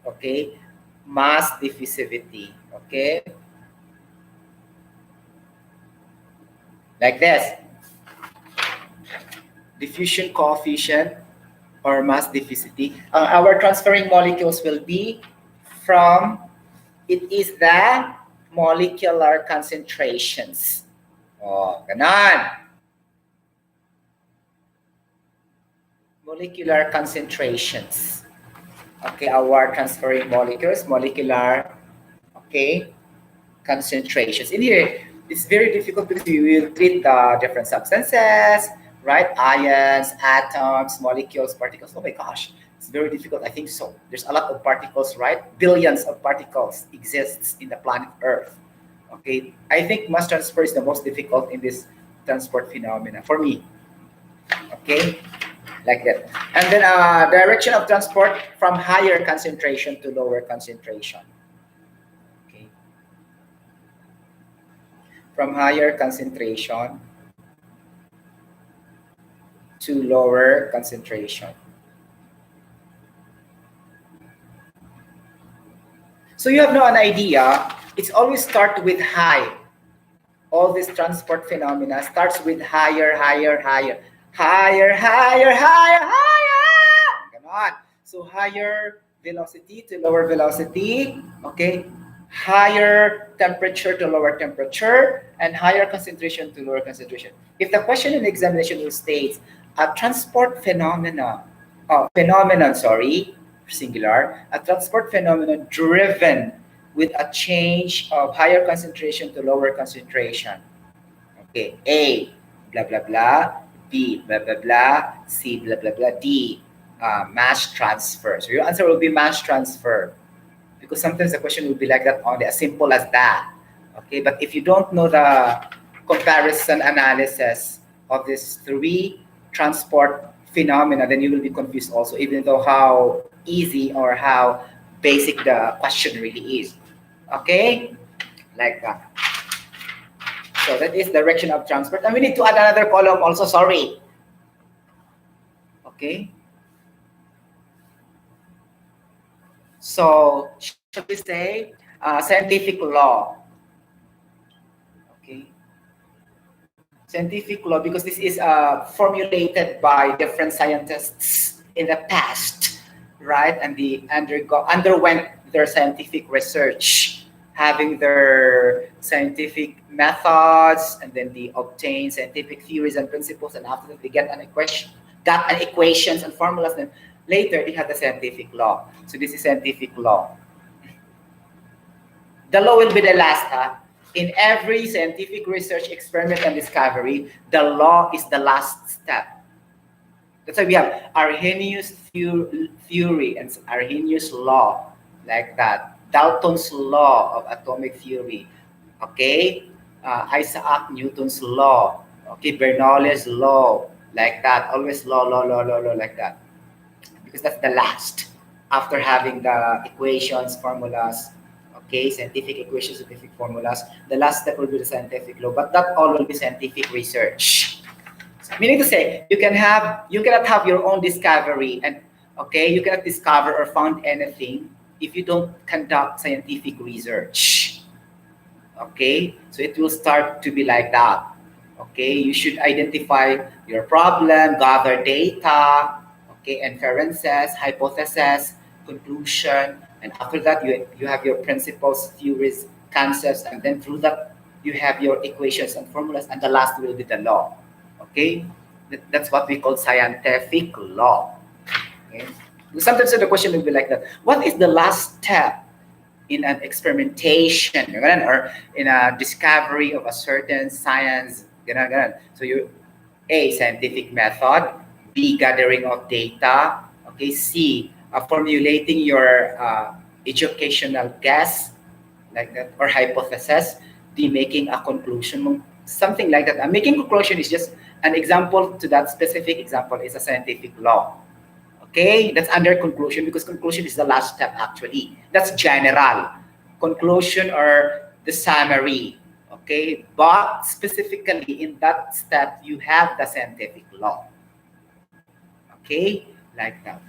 Okay, mass diffusivity. Okay, like this. Diffusion coefficient or mass diffusivity. Our transferring molecules will be from, it is the molecular concentrations. Oh, ganon. Molecular concentrations. Okay, our transferring molecules, molecular, okay, concentrations. In here, it's very difficult because we will treat the different substances, right? Ions, atoms, molecules, particles. Oh my gosh, it's very difficult. I think so. There's a lot of particles, right? Billions of particles exists in the planet Earth. Okay, I think mass transfer is the most difficult in this transport phenomena for me. Okay, like that. And then direction of transport from higher concentration to lower concentration. Okay, from higher concentration to lower concentration. So you have no an idea. It's always start with high. All this transport phenomena starts with higher, higher, higher, higher, higher, higher, higher. Come on. So higher velocity to lower velocity. Okay. Higher temperature to lower temperature, and higher concentration to lower concentration. If the question in the examination will state a transport phenomenon, sorry, singular, a transport phenomenon driven with a change of higher concentration to lower concentration. Okay, A, blah, blah, blah, B, blah, blah, blah, C, blah, blah, blah, D, mass transfer. So your answer will be mass transfer, because sometimes the question will be like that only, as simple as that. Okay, but if you don't know the comparison analysis of these three transport phenomena, then you will be confused also, even though how easy or how basic the question really is. Okay, like that. So that is direction of transport, and we need to add another column also, sorry. Okay, so should we say scientific law? Okay, scientific law, because this is formulated by different scientists in the past, right? And they underwent their scientific research, having their scientific methods, and then they obtain scientific theories and principles, and after that they get an equations and formulas, and later they had the scientific law. So this is scientific law. The law will be the last. In every scientific research, experiment, and discovery, the law is the last step. That's why we have Arrhenius theory and Arrhenius law, like that. Dalton's law of atomic theory. Okay, Isaac Newton's law. Okay, Bernoulli's law, like that. Always law, like that. Because that's the last. After having the equations, formulas, okay, scientific equations, scientific formulas, the last step will be the scientific law. But that all will be scientific research. So, meaning to say, you cannot have your own discovery, and okay, you cannot discover or found anything if you don't conduct scientific research. Okay, so it will start to be like that. Okay, you should identify your problem, gather data, okay, inferences, hypothesis, conclusion, and after that you have your principles, theories, concepts, and then through that you have your equations and formulas, and the last will be the law. Okay, that's what we call scientific law. Okay, sometimes the question will be like that: what is the last step in an experimentation, or in a discovery of a certain science? So you, A, scientific method, B, gathering of data, okay, C, formulating your educational guess, like that, or hypothesis, D, making a conclusion, something like that. Making conclusion is just an example. To that specific example is a scientific law. Okay, that's under conclusion because conclusion is the last step actually. That's general. Conclusion or the summary. Okay, but specifically in that step, you have the scientific law. Okay, like that.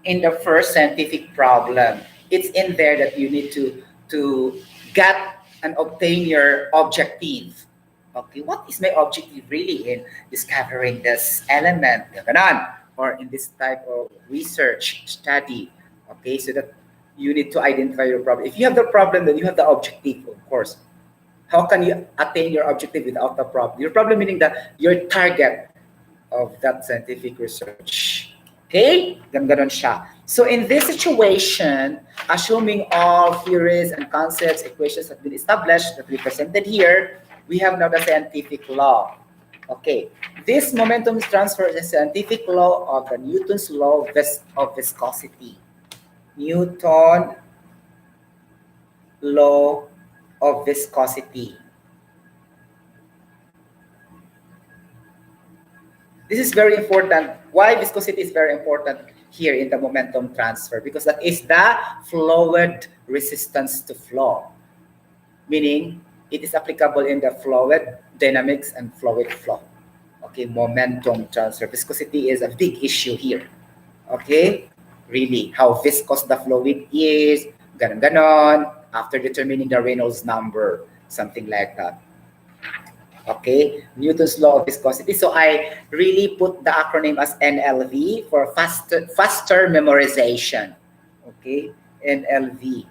In the first scientific problem, it's in there that you need to get and obtain your objective. Okay, what is my objective really in discovering this element, ganon, or in this type of research study? Okay, so that you need to identify your problem. If you have the problem, then you have the objective, of course. How can you attain your objective without the problem? Your problem meaning that your target of that scientific research. Okay? Ganon siya. So in this situation, assuming all theories and concepts, equations have been established that we presented here, we have now the scientific law. Okay. This momentum transfer is a scientific law of the Newton's law of viscosity. Newton law of viscosity. This is very important. Why viscosity is very important here in the momentum transfer? Because that is the fluid resistance to flow. Meaning, it is applicable in the fluid dynamics and fluid flow. Okay, momentum transfer. Viscosity is a big issue here. Okay, really, how viscous the fluid is, ganon, after determining the Reynolds number, something like that. Okay, Newton's law of viscosity. So I really put the acronym as NLV for faster memorization. Okay, NLV.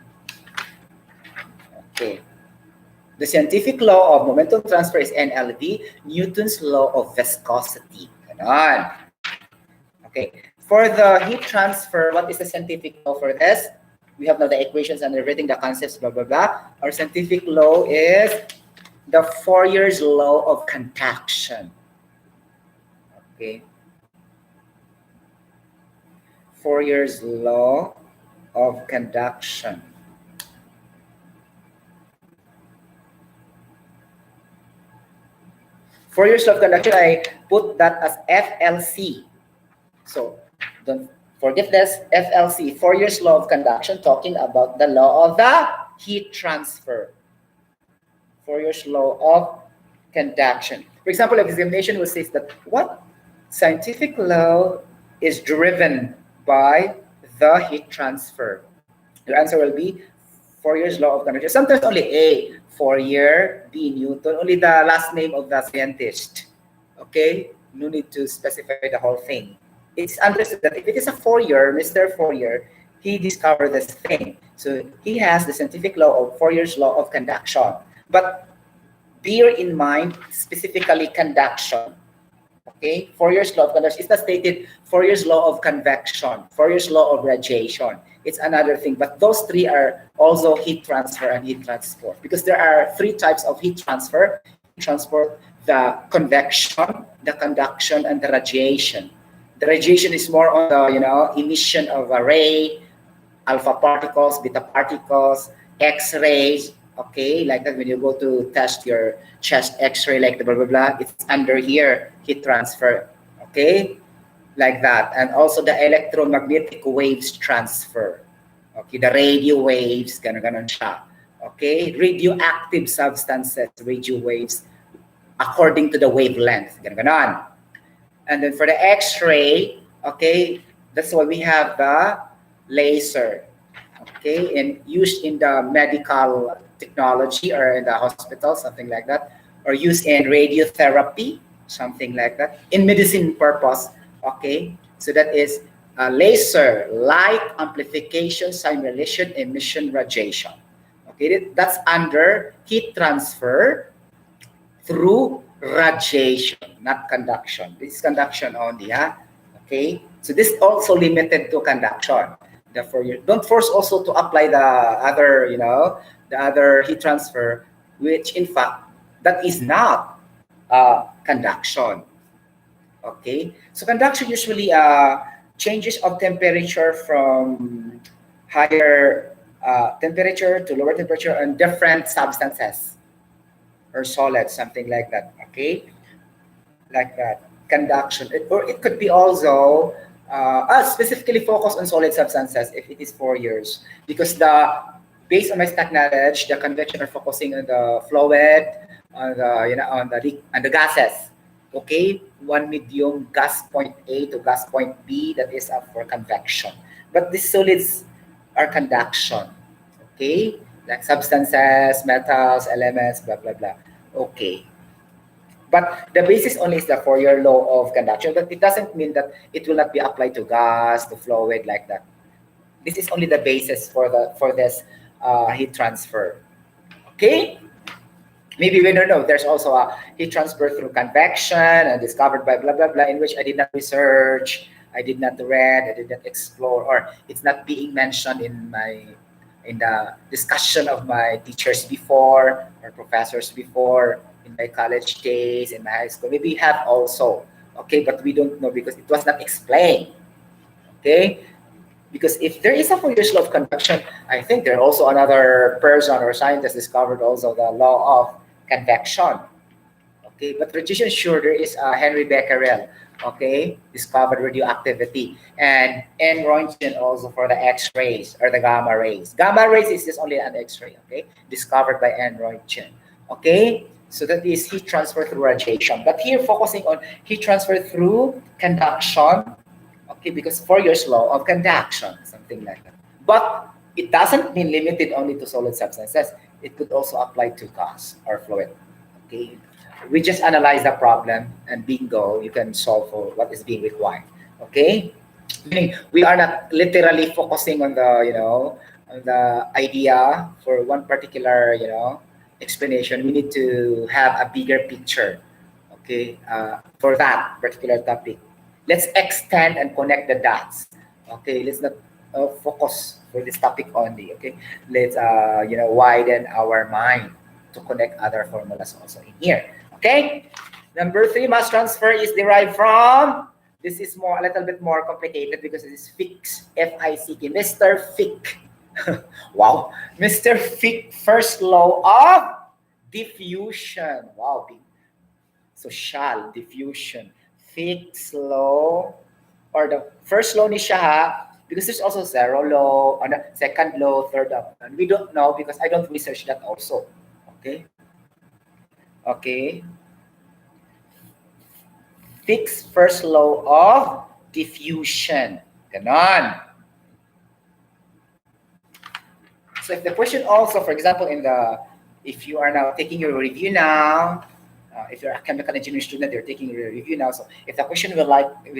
Okay. The scientific law of momentum transfer is NLV, Newton's law of viscosity. Ganon. Okay. For the heat transfer, what is the scientific law for this? We have now the equations and everything, the concepts, blah, blah, blah. Our scientific law is the Fourier's law of conduction. Okay. Fourier's law of conduction. Fourier's law of conduction, I put that as FLC. So don't forget this, FLC, Fourier's law of conduction, talking about the law of the heat transfer. Fourier's law of conduction. For example, examination will say that what scientific law is driven by the heat transfer? Your answer will be Fourier's law of conduction. Sometimes only A, Fourier, B, Newton, only the last name of the scientist. Okay? No need to specify the whole thing. It's understood that if it is a Fourier, Mr. Fourier, he discovered this thing. So he has the scientific law of Fourier's law of conduction. But bear in mind specifically conduction. Okay, Fourier's law of conduction. It's not stated Fourier's law of convection, Fourier's law of radiation. It's another thing. But those three are also heat transfer and heat transport. Because there are three types of heat transfer. Transport, the convection, the conduction, and the radiation. The radiation is more on the emission of a ray, alpha particles, beta particles, X-rays. Okay, like that when you go to test your chest X-ray, like the blah blah blah, it's under here, heat transfer. Okay, like that, and also the electromagnetic waves transfer. Okay, the radio waves, ganon siya. Okay, radioactive substances, radio waves, according to the wavelength, ganon. And then for the X-ray, okay, that's why we have the laser. Okay, and used in the medical technology or in the hospital, something like that, or used in radiotherapy, something like that, in medicine purpose. Okay, so that is laser, light amplification, simulation, emission, radiation. Okay, that's under heat transfer through radiation, not conduction. This is conduction only, huh? Okay, so this also limited to conduction. Therefore, you don't force also to apply the other, the other heat transfer, which in fact that is not conduction. Okay, so conduction usually changes of temperature from higher temperature to lower temperature on different substances or solids, something like that. Okay, like that. Conduction, or it could be also specifically focus on solid substances if it is 4 years, because based on my stack knowledge, the convection are focusing on the fluid, on the on the gases. Okay, one medium gas point A to gas point B, that is up for convection. But these solids are conduction. Okay, like substances, metals, elements, blah blah blah. Okay, but the basis only is the Fourier law of conduction, but it doesn't mean that it will not be applied to gas, to fluid, like that. This is only the basis for this heat transfer. Okay, maybe we don't know. There's also a heat transfer through convection and discovered by blah blah blah, in which I did not research, I did not read, I did not explore, or it's not being mentioned in the discussion of my teachers before or professors before in my college days, in my high school. Maybe we have also, okay, but we don't know because it was not explained. Okay, because if there is a Fourier's law of conduction, I think there also another person or scientist discovered also the law of convection. Okay, but radiation, sure, there is Henry Becquerel, okay, discovered radioactivity, and Roentgen also for the X-rays or the gamma rays. Gamma rays is just only an X-ray, okay, discovered by Roentgen. Okay, so that is heat transfer through radiation. But here focusing on heat transfer through conduction, okay, because Fourier's law of conduction, something like that. But it doesn't mean limited only to solid substances. It could also apply to gas or fluid. Okay, we just analyze the problem and bingo, you can solve for what is being required. Okay, meaning we are not literally focusing on the idea for one particular explanation. We need to have a bigger picture. Okay, for that particular topic, let's extend and connect the dots. Okay, let's not focus for this topic only. Okay, let's widen our mind to connect other formulas also in here. Okay, number 3, mass transfer is derived from, this is a little bit more complicated because it is Fick, F-I-C-K, Mr. Fick. Wow, Mr. Fick, first law of diffusion. Wow, so diffusion. Fick's law, or the first law ni siya, because there's also zero law, or the second law, third law. And we don't know because I don't research that also. Okay. Okay. Fick's first law of diffusion. Ganon. So if the question also, for example, if you are now taking your review now, if you're a chemical engineering student, you're taking your review now. So if the question will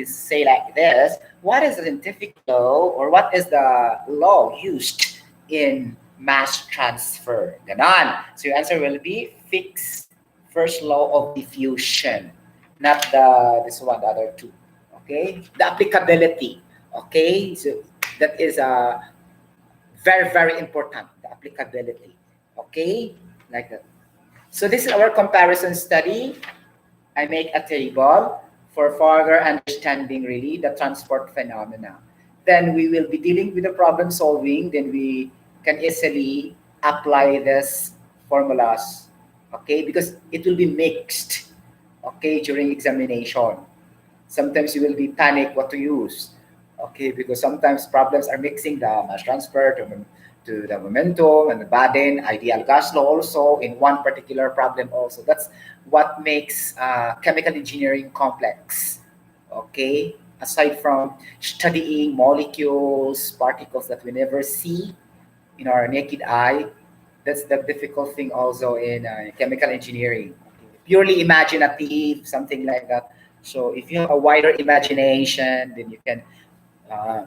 say like this, what is the scientific law, or what is the law used in mass transfer? Ganon. So your answer will be Fick's first law of diffusion, not this one, the other two. Okay, the applicability. Okay, so that is very, very important, the applicability. Okay, like that. So this is our comparison study. I make a table for further understanding really the transport phenomena. Then we will be dealing with the problem solving. Then we can easily apply this formulas. Okay, because it will be mixed. Okay, during examination. Sometimes you will be panic what to use. Okay, because sometimes problems are mixing the mass transfer to the momentum and the Baden ideal gas law also in one particular problem also. That's what makes chemical engineering complex. Okay, aside from studying molecules, particles that we never see in our naked eye, that's the difficult thing also in chemical engineering. Purely imaginative, something like that. So if you have a wider imagination, then you can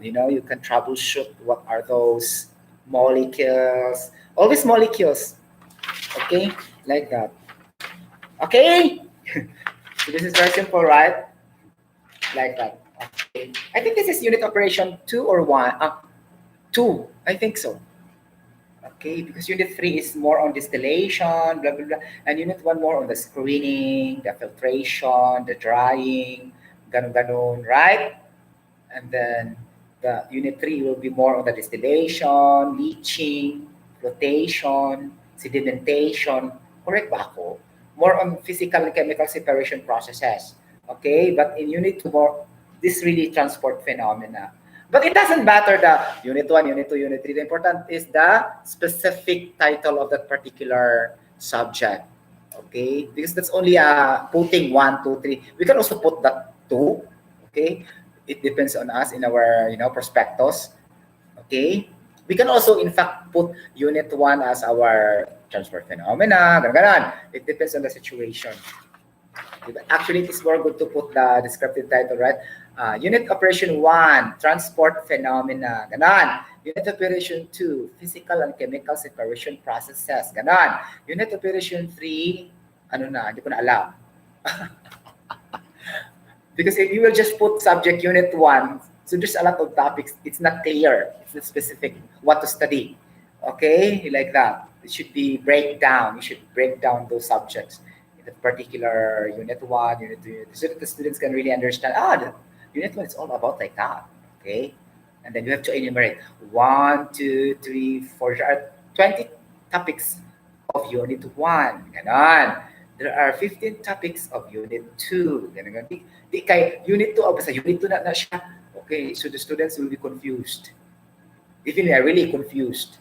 you can troubleshoot what are those molecules, all these molecules. Okay, like that. Okay, so this is very simple, right? Like that. Okay, I think this is unit operation 2 or 1. 2, I think so. Okay, because unit 3 is more on distillation, blah blah blah, and unit 1 more on the screening, the filtration, the drying, ganon, right? And then the unit 3 will be more on the distillation, leaching, flotation, sedimentation. Correct ba ako? More on physical and chemical separation processes. Okay, but in unit 2 more This really transport phenomena. But it doesn't matter the unit 1, unit 2, unit 3. The important is the specific title of that particular subject. Okay? Because that's only putting 1, 2, 3. We can also put that 2. Okay? It depends on us in our, prospectus. Okay? We can also, in fact, put unit 1 as our transport phenomena. Ganun. It depends on the situation. Actually, it is more good to put the descriptive title, right? Unit operation 1, transport phenomena. Ganon. Unit operation 2, physical and chemical separation processes. Ganon. Unit operation 3, ano na, hindi ko na alam. Because if you will just put subject unit 1, so there's a lot of topics. It's not clear. It's not specific what to study. Okay? Like that. It should be breakdown. You should break down those subjects in the particular unit 1, unit 2, unit 3, so that the students can really understand, the unit 1 is all about like that. Okay? And then you have to enumerate 1, 2, 3, 4. There are 20 topics of unit 1. Ganon. There are 15 topics of unit 2. Ganon. Di kay unit 2, basta unit 2 na siya. Okay, so the students will be confused. Even they are really confused.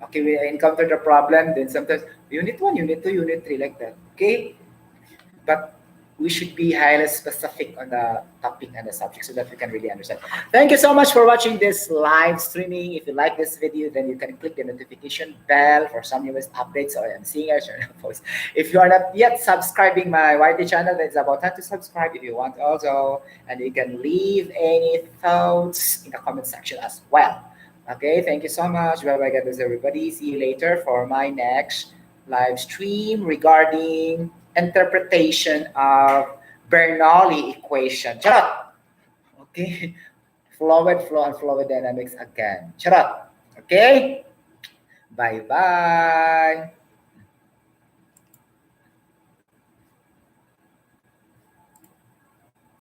Okay, we encounter the problem, then sometimes unit 1, unit 2, unit 3, like that. Okay? But we should be highly specific on the topic and the subject so that we can really understand. Thank you so much for watching this live streaming. If you like this video, then you can click the notification bell for some newest updates or singers or posts. If you are not yet subscribing my YT channel, then it's about time to subscribe if you want also. And you can leave any thoughts in the comment section as well. Okay, thank you so much. Bye-bye, God bless everybody. See you later for my next live stream regarding interpretation of Bernoulli equation. Charot! Okay? Fluid flow and fluid dynamics again. Charot! Okay? Bye-bye!